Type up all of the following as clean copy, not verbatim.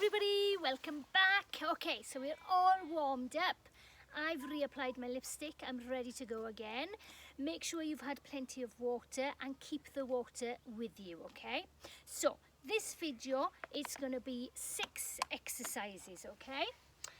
everybody, welcome back. Okay, so we're all warmed up. I've reapplied my lipstick. I'm ready to go again. Make sure you've had plenty of water and keep the water with you, okay? So this video is going to be 6 exercises, okay?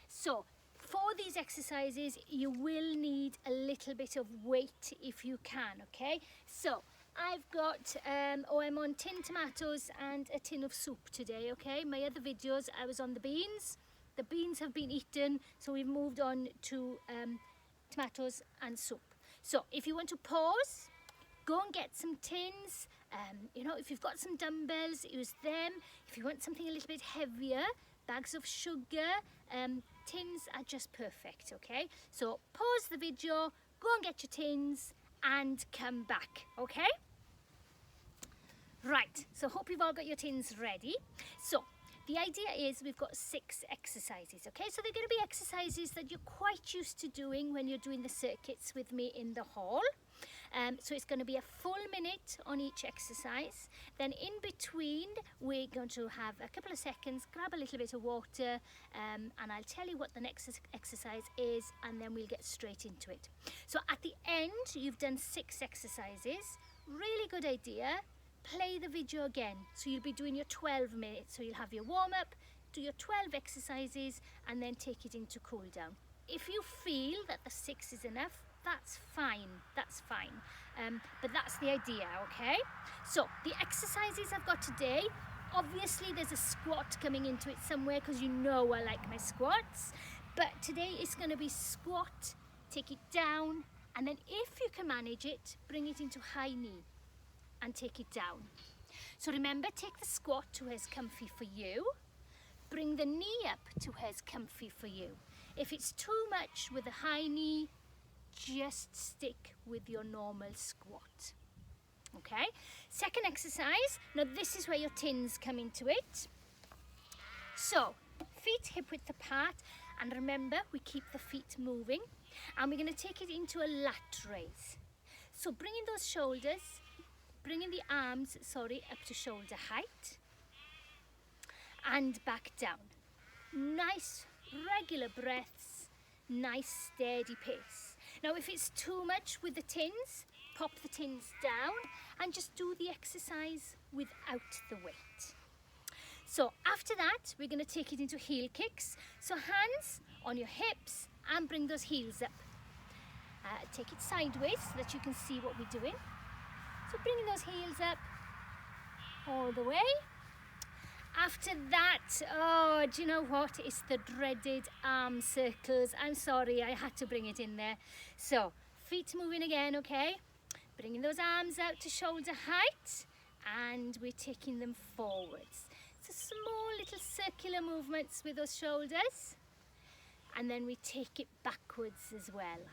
So for these exercises you will need a little bit of weight if you can, okay? So I've got, I'm on tin tomatoes and a tin of soup today, okay? My other videos, I was on the beans. The beans have been eaten, so we've moved on to tomatoes and soup. So if you want to pause, go and get some tins. You know, if you've got some dumbbells, use them. If you want something a little bit heavier, bags of sugar, tins are just perfect, okay? So pause the video, go and get your tins and come back, okay? Right, so hope you've all got your tins ready. So the idea is we've got 6 exercises, okay? So they're going to be exercises that you're quite used to doing when you're doing the circuits with me in the hall. So it's going to be a full minute on each exercise. Then in between, we're going to have a couple of seconds, grab a little bit of water, and I'll tell you what the next exercise is, and then we'll get straight into it. So at the end, you've done 6 exercises. Really good idea. Play the video again. So you'll be doing your 12 minutes. So you'll have your warm-up, do your 12 exercises, and then take it into cool down. If you feel that the 6 is enough, that's fine, but that's the idea, okay? So the exercises I've got today, obviously there's a squat coming into it somewhere because you know I like my squats, but today it's going to be squat, take it down, and then if you can manage it, bring it into high knee and take it down. So remember, take the squat to where's comfy for you, bring the knee up to where's comfy for you. If it's too much with a high knee, just stick with your normal squat, okay? Second exercise, now this is where your tins come into it. So feet hip width apart, and remember we keep the feet moving, and we're going to take it into a lat raise. So bringing those shoulders, bringing the arms, up to shoulder height and back down. Nice regular breaths, nice steady pace. Now if it's too much with the tins, pop the tins down and just do the exercise without the weight. So after that, we're going to take it into heel kicks. So hands on your hips and bring those heels up. Take it sideways so that you can see what we're doing. So bringing those heels up all the way. After that, oh, do you know what? It's the dreaded arm circles. I'm sorry, I had to bring it in there. So feet moving again, okay? Bringing those arms out to shoulder height, and we're taking them forwards. So small little circular movements with those shoulders, and then we take it backwards as well.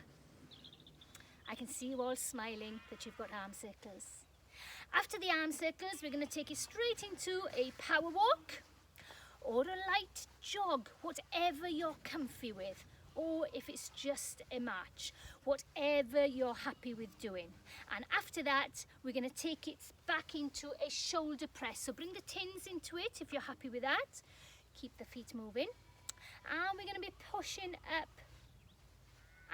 I can see you all smiling that you've got arm circles. After the arm circles, we're going to take it straight into a power walk or a light jog, whatever you're comfy with, or if it's just a march, whatever you're happy with doing. And after that, we're going to take it back into a shoulder press. So bring the tins into it if you're happy with that. Keep the feet moving. And we're going to be pushing up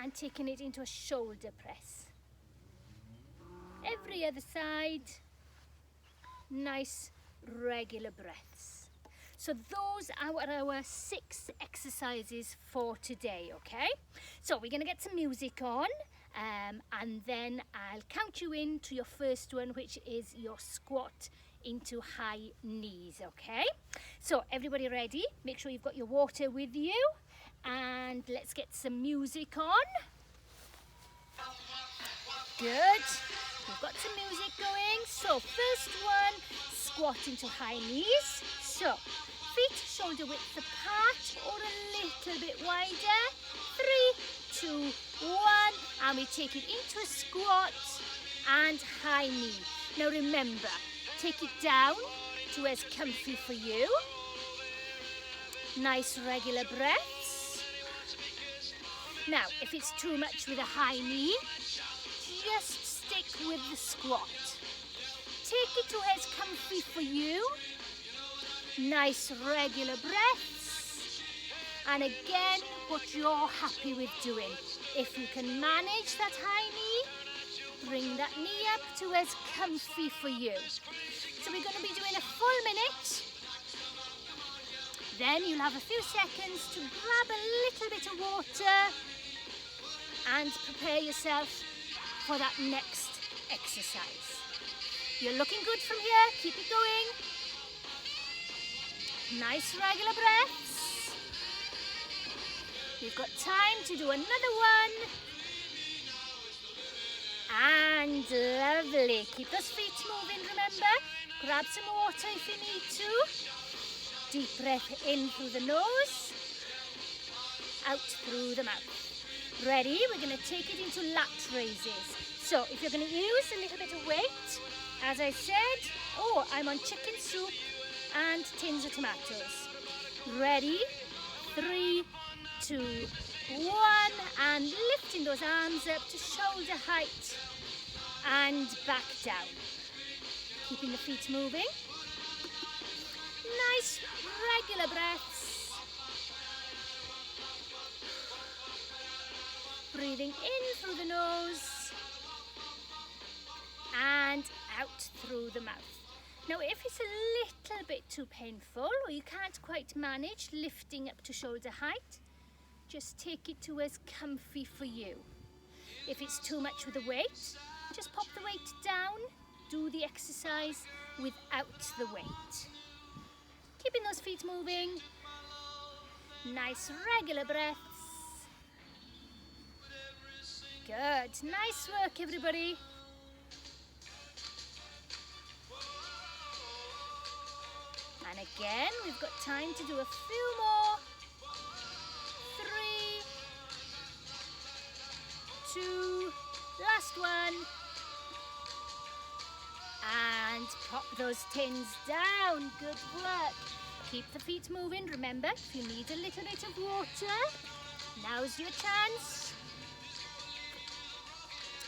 and taking it into a shoulder press. Every other side, nice regular breaths. So those are our 6 exercises for today, okay? So we're going to get some music on, and then I'll count you in to your first one, which is your squat into high knees, okay? So everybody ready? Make sure you've got your water with you, and let's get some music on. Good. We've got some music going. So first one, squat into high knees. So feet shoulder width apart or a little bit wider. 3, 2, 1, and we take it into a squat and high knee. Now remember, take it down to where's comfy for you. Nice regular breaths. Now if it's too much with a high knee, just stick with the squat. Take it to where's comfy for you. Nice regular breaths. And again, what you're happy with doing. If you can manage that high knee, bring that knee up to where's comfy for you. So we're going to be doing a full minute. Then you'll have a few seconds to grab a little bit of water and prepare yourself for that next exercise. You're looking good from here. Keep it going. Nice regular breaths. You've got time to do another one. And lovely. Keep those feet moving, remember. Grab some water if you need to. Deep breath in through the nose, out through the mouth. Ready? We're going to take it into lat raises. So if you're going to use a little bit of weight, as I said, I'm on chicken soup and tins of tomatoes. Ready? 3, 2, 1, and lifting those arms up to shoulder height and back down. Keeping the feet moving. Nice regular breaths. Breathing in through the nose and out through the mouth. Now if it's a little bit too painful or you can't quite manage lifting up to shoulder height, just take it to where's comfy for you. If it's too much with the weight, just pop the weight down, do the exercise without the weight. Keeping those feet moving. Nice regular breaths. Good. Nice work, everybody. And again, we've got time to do a few more. 3, 2, last one. And pop those tins down. Good work. Keep the feet moving. Remember, if you need a little bit of water, now's your chance.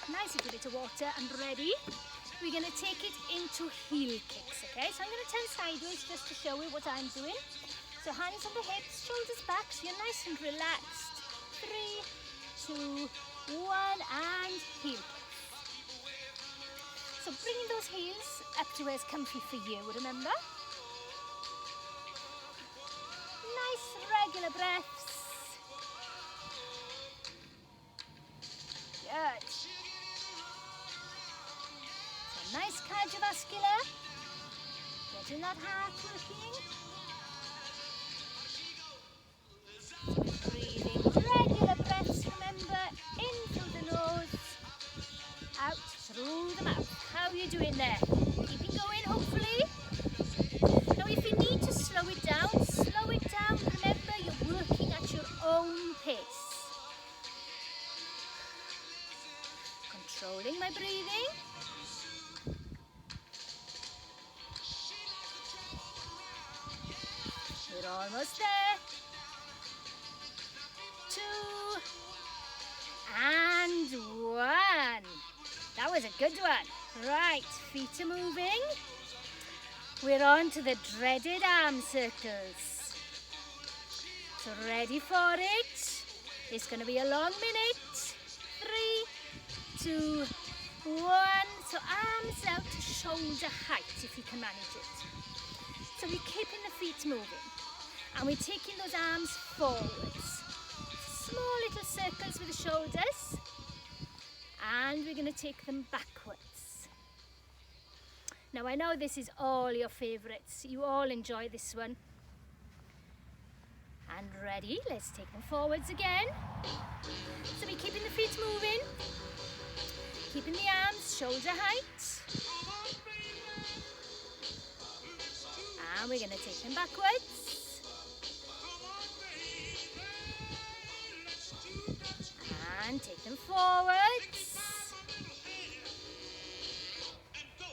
Nice little bit of water and ready. We're going to take it into heel kicks, okay? So I'm going to turn sideways just to show you what I'm doing. So hands on the hips, shoulders back, so you're nice and relaxed. 3, 2, 1, and heel kicks. So bringing those heels up to where's comfy for you, remember? Nice regular breaths. Good. So nice cardiovascular. Getting that heart working. Breathing regular breaths, remember, in through the nose, out through the mouth. How are you doing there? Keeping going, hopefully. Now, if you need to slow it down, slow it down. Remember, you're working at your own pace. Controlling my breathing. We're almost there. 2, and 1. That was a good one. Right, feet are moving. We're on to the dreaded arm circles. So ready for it? It's going to be a long minute. 3, 2, 1. So arms out to shoulder height if you can manage it. So we're keeping the feet moving. And we're taking those arms forwards. Small little circles with the shoulders. And we're going to take them backwards. Now I know this is all your favourites. You all enjoy this one. And ready, let's take them forwards again. So we're keeping the feet moving. Keeping the arms shoulder height. And we're going to take them backwards. And take them forwards.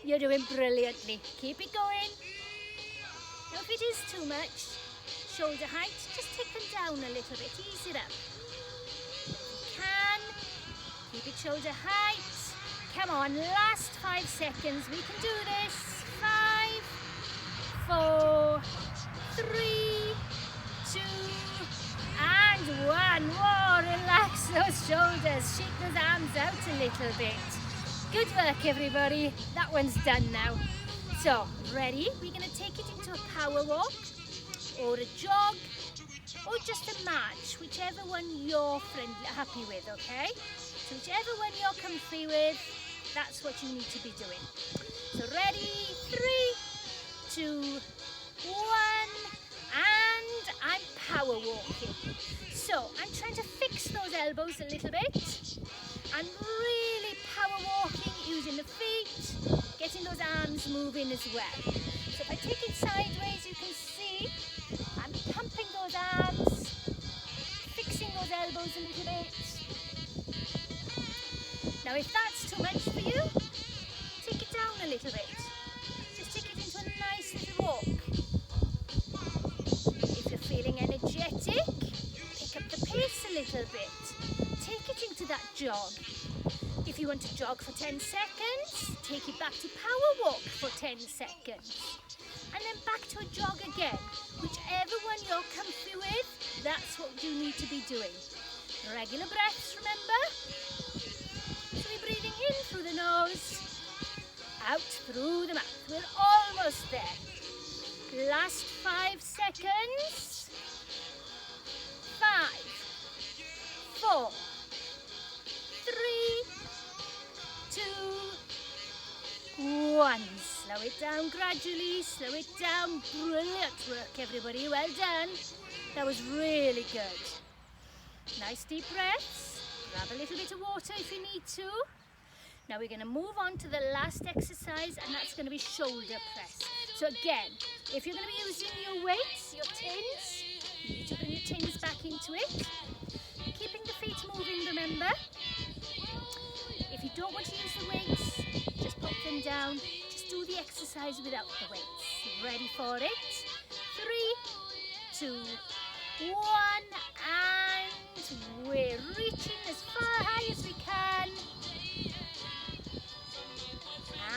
You're doing brilliantly. Keep it going. Now if it is too much, shoulder height, just take them down a little bit. Ease it up. If you can, keep it shoulder height. Come on, last 5 seconds. We can do this. 5, 4, 3, 2, and 1 more. Relax those shoulders, shake those arms out a little bit. Good work, everybody. That one's done now. So, ready? We're going to take it into a power walk or a jog or just a march, whichever one you're happy with, okay? So whichever one you're comfy with, that's what you need to be doing. So ready? 3, 2, 1, and I'm power walking. So I'm trying to fix those elbows a little bit and really power walking using the feet, getting those arms moving as well. So if I take it sideways, you can see I'm pumping those arms, fixing those elbows a little bit. Now if that's too much for you, take it down a little bit. Just take it into a nice little walk. If you're feeling energetic, pick up the pace a little bit. Take it into that jog. If you want to jog for 10 seconds, take it back to power walk for 10 seconds. And then back to a jog again. Whichever one you're comfy with, that's what you need to be doing. Regular breaths, remember? So we're breathing in through the nose, out through the mouth. We're almost there. Last 5 seconds. 5, 4, 3, 2, 1. Slow it down gradually, slow it down. Brilliant work, everybody. Well done. That was really good. Nice deep breaths. Grab a little bit of water if you need to. Now we're going to move on to the last exercise, and that's going to be shoulder press. So again, if you're going to be using your weights, your tins, you need to bring your tins back into it. Keeping the feet moving, remember. If you don't want to use the weights, just put them down. Just do the exercise without the weights. Ready for it? 3, 2, 1, and we're reaching as far high as we can.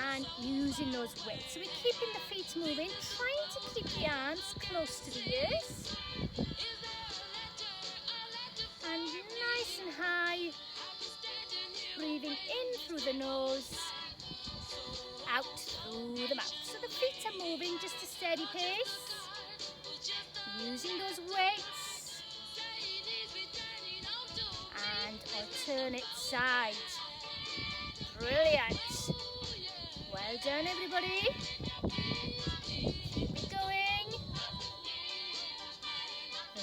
And using those weights. So we're keeping the feet moving, trying to keep the arms close to the ears. And nice and high. Breathing in through the nose, out through the mouth. So the feet are moving just a steady pace. Using those weights. And alternate side. Brilliant. Well done, everybody. Keep it going.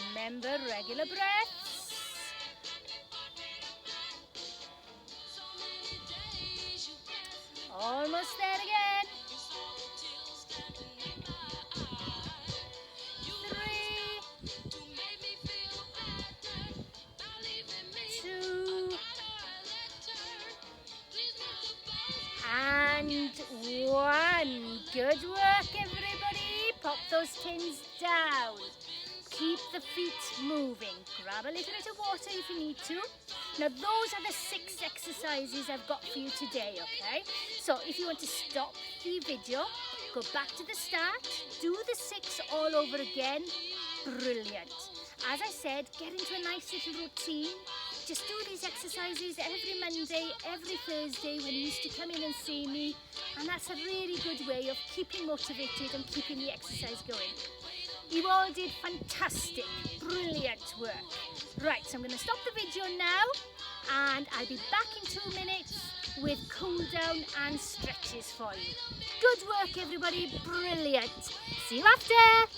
Remember, regular breaths. Almost there again. 3, 2, and 1. Good work, everybody. Pop those tins down. Keep the feet moving. Grab a little bit of water if you need to. Now those are the 6 exercises I've got for you today, okay? So if you want to stop the video, go back to the start, do the 6 all over again. Brilliant. As I said, get into a nice little routine. Just do these exercises every Monday, every Thursday when you used to come in and see me. And that's a really good way of keeping motivated and keeping the exercise going. You all did fantastic, brilliant work. Right, so I'm going to stop the video now and I'll be back in 2 minutes with cool down and stretches for you. Good work, everybody, brilliant. See you after.